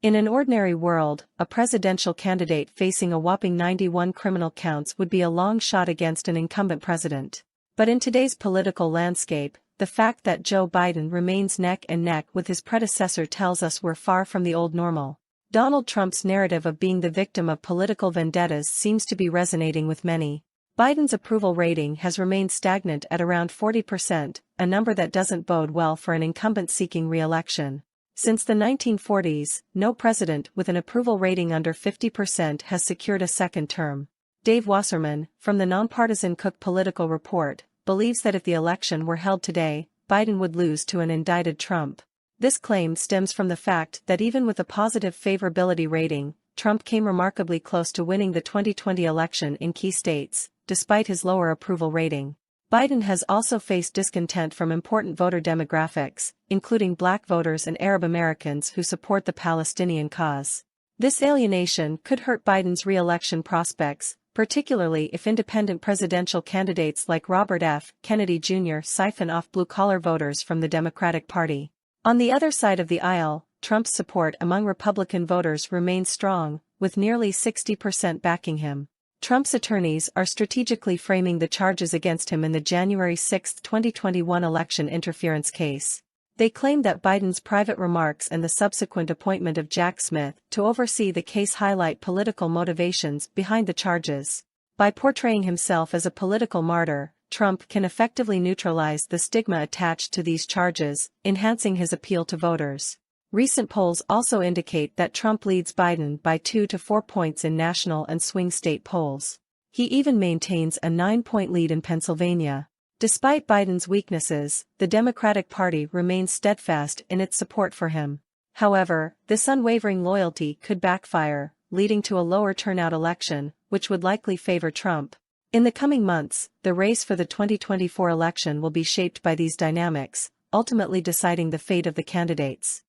In an ordinary world, a presidential candidate facing a whopping 91 criminal counts would be a long shot against an incumbent president. But in today's political landscape, the fact that Joe Biden remains neck and neck with his predecessor tells us we're far from the old normal. Donald Trump's narrative of being the victim of political vendettas seems to be resonating with many. Biden's approval rating has remained stagnant at around 40%, a number that doesn't bode well for an incumbent seeking re-election. Since the 1940s, no president with an approval rating under 50% has secured a second term. Dave Wasserman, from the nonpartisan Cook Political Report, believes that if the election were held today, Biden would lose to an indicted Trump. This claim stems from the fact that even with a positive favorability rating, Trump came remarkably close to winning the 2020 election in key states, despite his lower approval rating. Biden has also faced discontent from important voter demographics, including Black voters and Arab Americans who support the Palestinian cause. This alienation could hurt Biden's re-election prospects, particularly if independent presidential candidates like Robert F. Kennedy Jr. siphon off blue-collar voters from the Democratic Party. On the other side of the aisle, Trump's support among Republican voters remains strong, with nearly 60% backing him. Trump's attorneys are strategically framing the charges against him in the January 6, 2021 election interference case. They claim that Biden's private remarks and the subsequent appointment of Jack Smith to oversee the case highlight political motivations behind the charges. By portraying himself as a political martyr, Trump can effectively neutralize the stigma attached to these charges, enhancing his appeal to voters. Recent polls also indicate that Trump leads Biden by 2 to 4 points in national and swing state polls. He even maintains a 9-point lead in Pennsylvania. Despite Biden's weaknesses, the Democratic Party remains steadfast in its support for him. However, this unwavering loyalty could backfire, leading to a lower turnout election, which would likely favor Trump. In the coming months, the race for the 2024 election will be shaped by these dynamics, ultimately deciding the fate of the candidates.